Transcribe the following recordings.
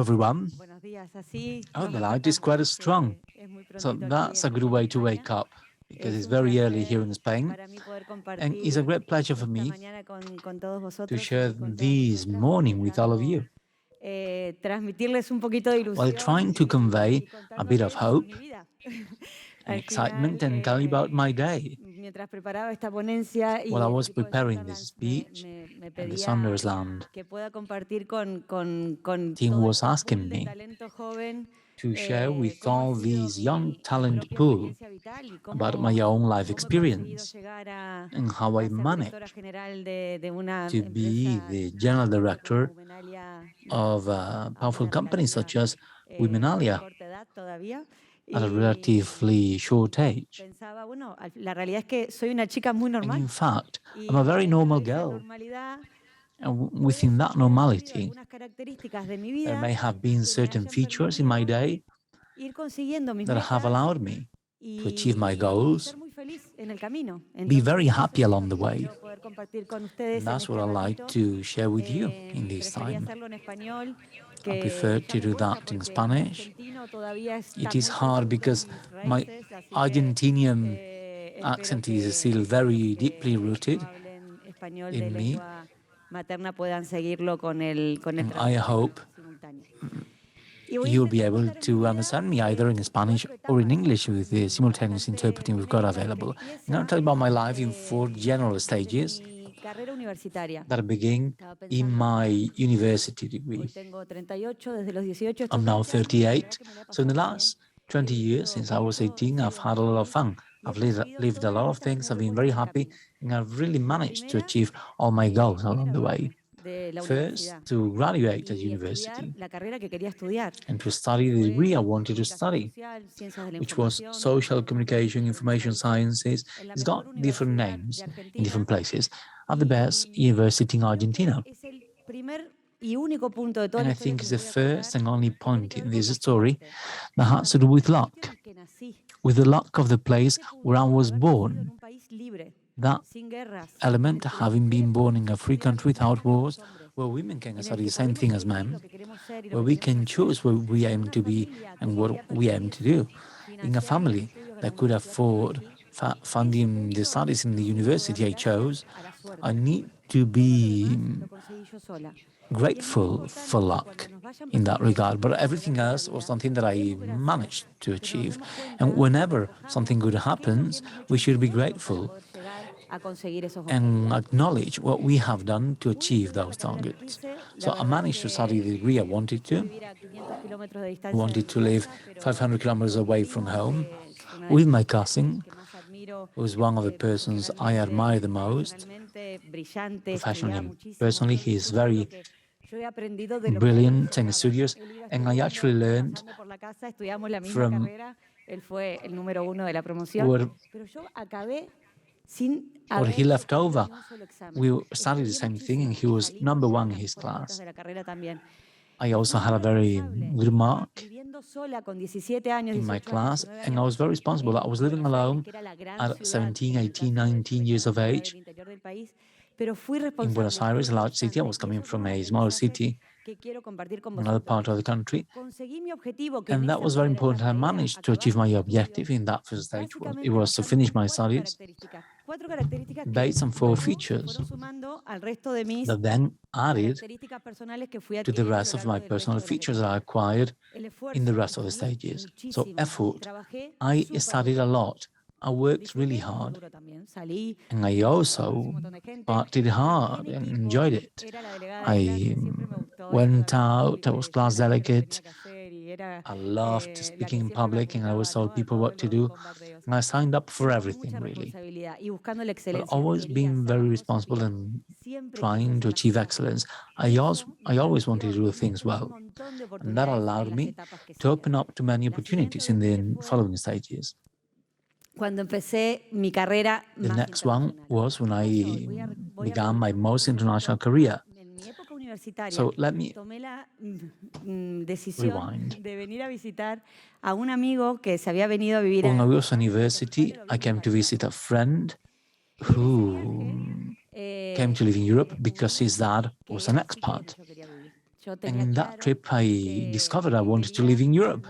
everyone. Oh, the light is quite strong. So that's a good way to wake up, because it's very early here in Spain. And it's a great pleasure for me to share this morning with all of you, while trying to convey a bit of hope and excitement and tell you about my day. While I was preparing this speech, and the Sondersland team was asking me to share with all these young talent pool about my own life experience and how I managed to be the general director of a powerful company such as Womenalia at a relatively short age. And in fact, I'm a very normal girl. And within that normality, there may have been certain features in my day that have allowed me to achieve my goals, be very happy along the way. And that's what I'd like to share with you in this time. I prefer to do that in Spanish. It is hard because my Argentinian accent is still very deeply rooted in me. And I hope you'll be able to understand me either in Spanish or in English with the simultaneous interpreting we've got available. I'm going to tell you about my life in 4 general stages that begin in my university degree. I'm now 38, so in the last 20 years, since I was 18, I've had a lot of fun. I've lived a lot of things, I've been very happy, and I've really managed to achieve all my goals along the way. First, to graduate at university and to study the degree I wanted to study, which was Social Communication Information Sciences. It's got different names in different places, at the best university in Argentina. And I think it's the first and only point in this story that has to do with luck, with the luck of the place where I was born. That element, having been born in a free country without wars, where women can study the same thing as men, where we can choose what we aim to be and what we aim to do, in a family that could afford funding the studies in the university I chose. I need to be grateful for luck in that regard, but everything else was something that I managed to achieve. And whenever something good happens, we should be grateful and acknowledge what we have done to achieve those targets. So I managed to study the degree I wanted to. I wanted to live 500 kilometers away from home with my cousin, who is one of the persons I admire the most, professionally and personally. He is very brilliant and studious, and I actually learned from what he left over. We studied the same thing, and he was number 1 in his class. I also had a very good mark in my class, and I was very responsible. I was living alone at 17, 18, 19 years of age in Buenos Aires, a large city. I was coming from a small city, another part of the country, and that was very important. I managed to achieve my objective in that first stage. It was to finish my studies based on 4 features that then added to the rest of my personal features that I acquired in the rest of the stages. So effort. I studied a lot. I worked really hard, and I also partied hard and enjoyed it. I went out, I was class delegate, I loved speaking in public, and I always told people what to do, and I signed up for everything, really. But always being very responsible and trying to achieve excellence. I always wanted to do things well, and that allowed me to open up to many opportunities in the following stages. The next one was when I began my most international career. So let me rewind. When I was at university, I came to visit a friend who came to live in Europe because his dad was an expat. And in that trip, I discovered I wanted to live in Europe.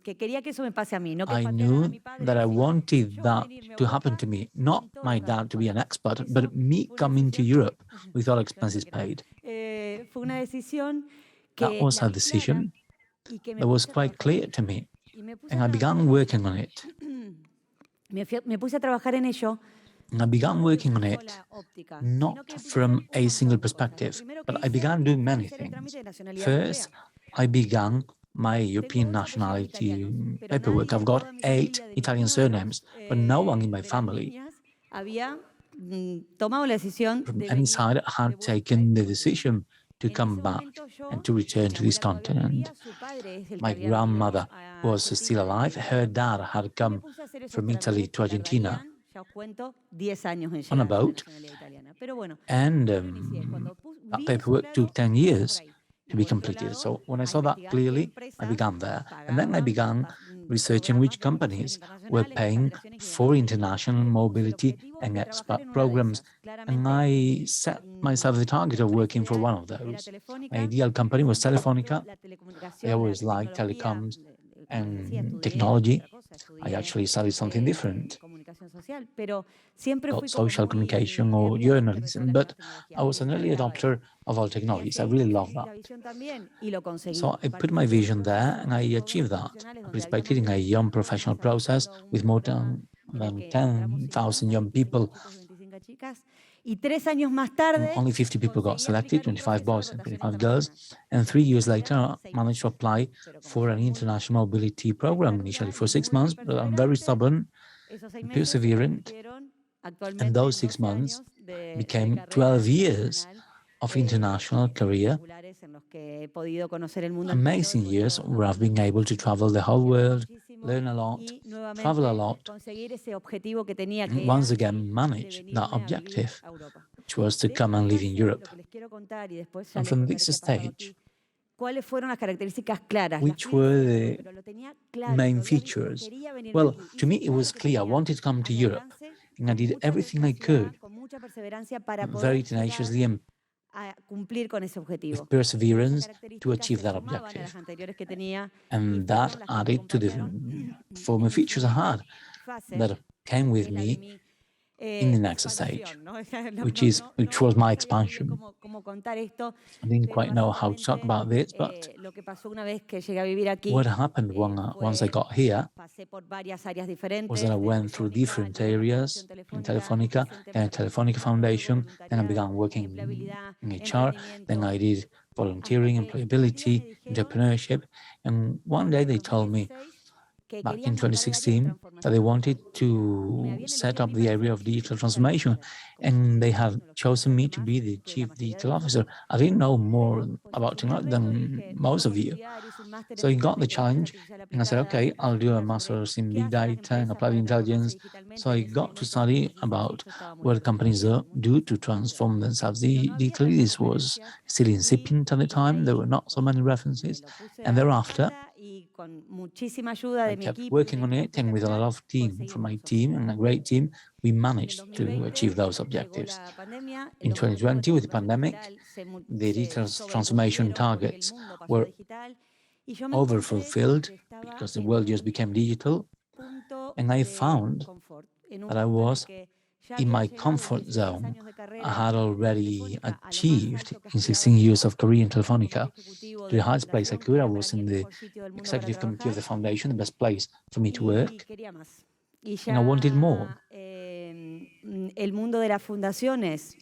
I knew that I wanted that to happen to me, not my dad to be an expert, but me coming to Europe with all expenses paid. That was a decision that was quite clear to me, and I began working on it. And I began working on it not from a single perspective, but I began doing many things. First, I began my European nationality paperwork. I've got 8 Italian surnames, but no one in my family from any side had taken the decision to come back and to return to this continent. My grandmother was still alive. Her dad had come from Italy to Argentina on a boat, and that paperwork took 10 years to be completed. So when I saw that clearly, I began there. And then I began researching which companies were paying for international mobility and expat programs. And I set myself the target of working for one of those. My ideal company was Telefonica. I always liked telecoms and technology. I actually studied something different, not social communication or journalism, but I was an early adopter of all technologies. I really love that. So I put my vision there and I achieved that. I participated in a young professional process with more than 10,000 young people. Only 50 people got selected, 25 boys and 25 girls. And 3 years later, I managed to apply for an international mobility program, initially for 6 months, but I'm very stubborn and perseverant. And those 6 months became 12 years of international career. Amazing years where I've been able to travel the whole world, learn a lot, travel a lot, and once again manage that objective, which was to come and live in Europe. And from this stage, which were the main features? Well, to me, it was clear I wanted to come to Europe, and I did everything I could, very tenaciously and with perseverance to achieve that objective. And that added to the former features I had that came with me in the next stage, which was my expansion. I didn't quite know how to talk about this, but what happened once I got here was that I went through different areas in Telefonica, then Telefonica Foundation, then I began working in HR, then I did volunteering, employability, entrepreneurship, and one day they told me, back in 2016, that they wanted to set up the area of digital transformation, and they have chosen me to be the chief digital officer. I didn't know more about technology than most of you. So I got the challenge, and I said, okay, I'll do a master's in big data and applied intelligence. So I got to study about what companies do to transform themselves digitally. This was still incipient at the time. There were not so many references. And thereafter, I kept working on it, and with a lot of team from my team and a great team, we managed to achieve those objectives. In 2020, with the pandemic, the digital transformation targets were overfulfilled because the world just became digital, and I found that I was in my comfort zone. I had already achieved in 16 years of career in Telefonica to the highest place I could. I was in the executive committee of the foundation, the best place for me to work, and I wanted more.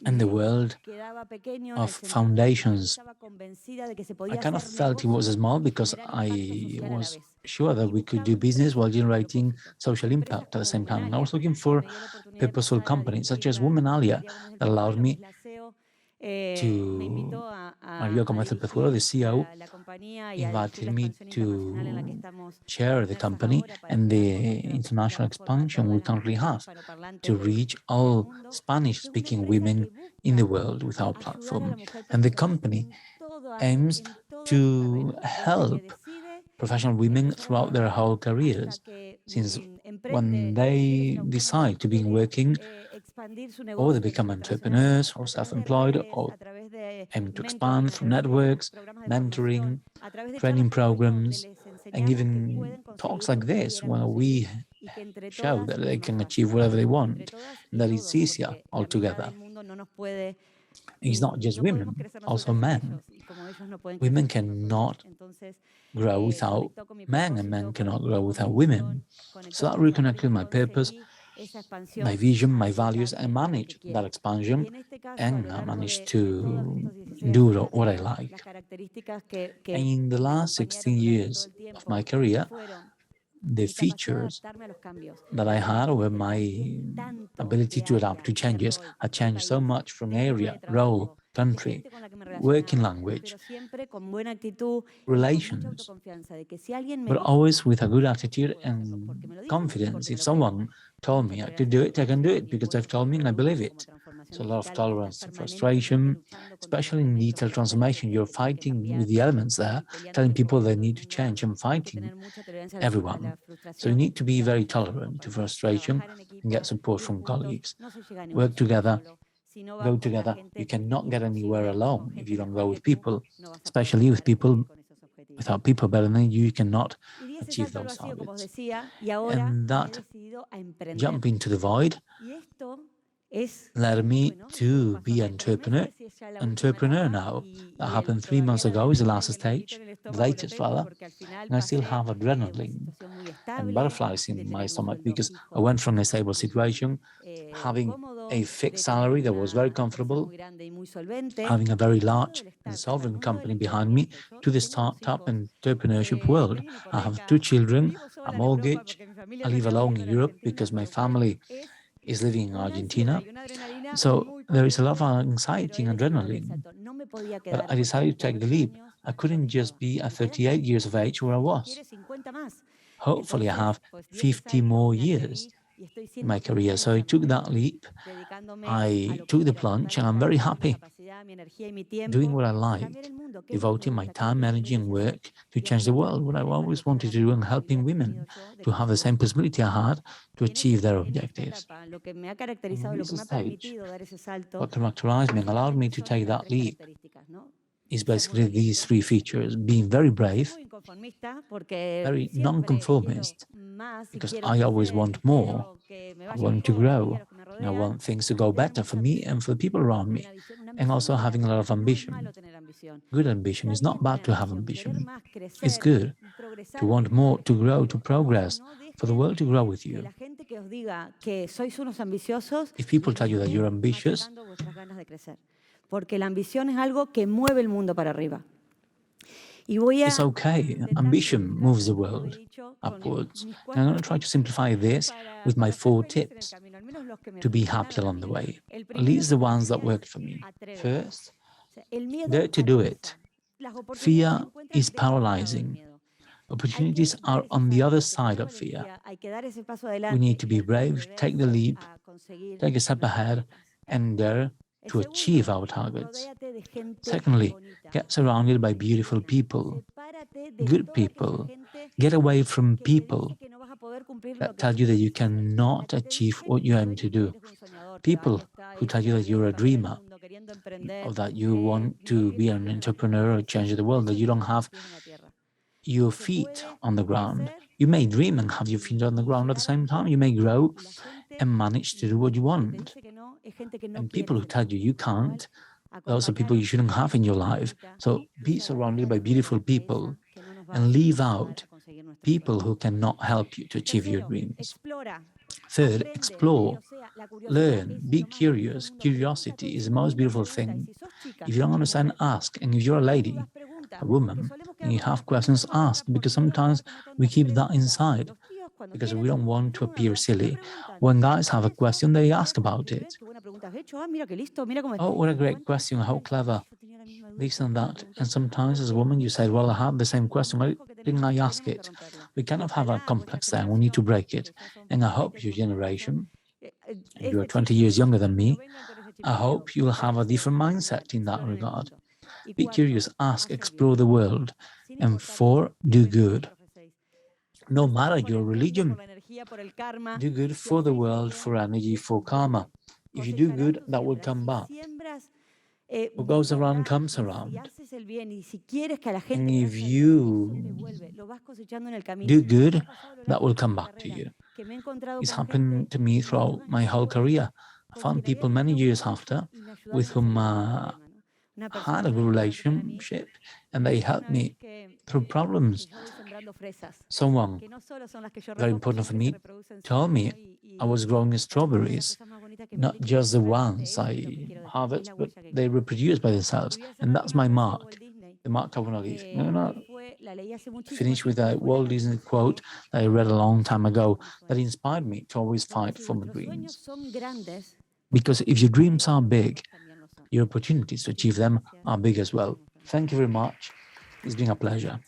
And the world of foundations, I kind of felt it was small because I was sure that we could do business while generating social impact at the same time. And I was looking for purposeful companies such as Womenalia that allowed me to, Mario Gomez Pezuelo, the CEO, invited me to chair the company and the international expansion we currently have to reach all Spanish-speaking women in the world with our platform. And the company aims to help professional women throughout their whole careers, since when they decide to begin working, or they become entrepreneurs or self-employed, or aiming to expand through networks, mentoring, training programs, and even talks like this, where we show that they can achieve whatever they want, and that it's easier altogether. It's not just women, also men. Women cannot grow without men, and men cannot grow without women. So that reconnected my purpose, my vision, my values, and managed that expansion, and I managed to do what I like. And in the last 16 years of my career, the features that I had were my ability to adapt to changes. I changed so much from area, role, country, working language, relations, but always with a good attitude and confidence. If someone told me I could do it, I can do it because they've told me and I believe it. So a lot of tolerance to frustration, especially in digital transformation. You're fighting with the elements there, telling people they need to change and fighting everyone. So you need to be very tolerant to frustration and get support from colleagues. Work together, go together. You cannot get anywhere alone if you don't go with people, especially with people. Without people better than you, you cannot achieve those targets. And that jump into the void led me to be entrepreneur now. That happened 3 months ago, is the last stage, the latest rather, and I still have adrenaline and butterflies in my stomach because I went from a stable situation, having a fixed salary that was very comfortable, having a very large and solvent company behind me, to the startup and entrepreneurship world. I have 2 children, a mortgage, I live alone in Europe because my family is living in Argentina. So there is a lot of anxiety and adrenaline. But I decided to take the leap. I couldn't just be at 38 years of age where I was. Hopefully I have 50 more years in my career. So I took that leap. I took the plunge and I'm very happy doing what I like, devoting my time, energy and work to change the world, what I always wanted to do, and helping women to have the same possibility I had to achieve their objectives. In this stage, what characterized me and allowed me to take that leap is basically these 3 features: being very brave, very non-conformist, because I always want more, I want to grow, and I want things to go better for me and for the people around me, and also having a lot of ambition. Good ambition. It's not bad to have ambition. It's good to want more, to grow, to progress, for the world to grow with you. If people tell you that you're ambitious, porque la ambición es algo que mueve el mundo para arriba. It's okay. Ambition moves the world upwards. And I'm going to try to simplify this with my 4 tips to be happy along the way. At least the ones that worked for me. First, dare to do it. Fear is paralyzing. Opportunities are on the other side of fear. We need to be brave, take the leap, take a step ahead, and dare to achieve our targets. Secondly, get surrounded by beautiful people, good people. Get away from people that tell you that you cannot achieve what you aim to do. People who tell you that you're a dreamer, or that you want to be an entrepreneur or change the world, that you don't have your feet on the ground. You may dream and have your feet on the ground at the same time. You may grow and manage to do what you want. And people who tell you you can't, those are people you shouldn't have in your life. So be surrounded by beautiful people and leave out people who cannot help you to achieve your dreams. Third, explore, learn, be curious. Curiosity is the most beautiful thing. If you don't understand, ask. And if you're a lady, a woman, and you have questions, ask, because sometimes we keep that inside because we don't want to appear silly. When guys have a question, they ask about it. Oh, what a great question, how clever, this and that. And sometimes as a woman, you say, well, I have the same question, why didn't I ask it? We kind of have a complex there, we need to break it. And I hope your generation, and you're 20 years younger than me, I hope you'll have a different mindset in that regard. Be curious, ask, explore the world, and 4, do good. No matter your religion, do good for the world, for energy, for karma. If you do good, that will come back. What goes around comes around. And if you do good, that will come back to you. It's happened to me throughout my whole career. I found people many years after with whom I had a good relationship, and they helped me through problems. Someone very important for me told me I was growing strawberries, not just the ones I harvest, but they reproduce by themselves. And that's my mark, the mark I want to leave. I'm going to finish with a Walt Disney quote that I read a long time ago that inspired me to always fight for my dreams. Because if your dreams are big, your opportunities to achieve them are big as well. Thank you very much. It's been a pleasure.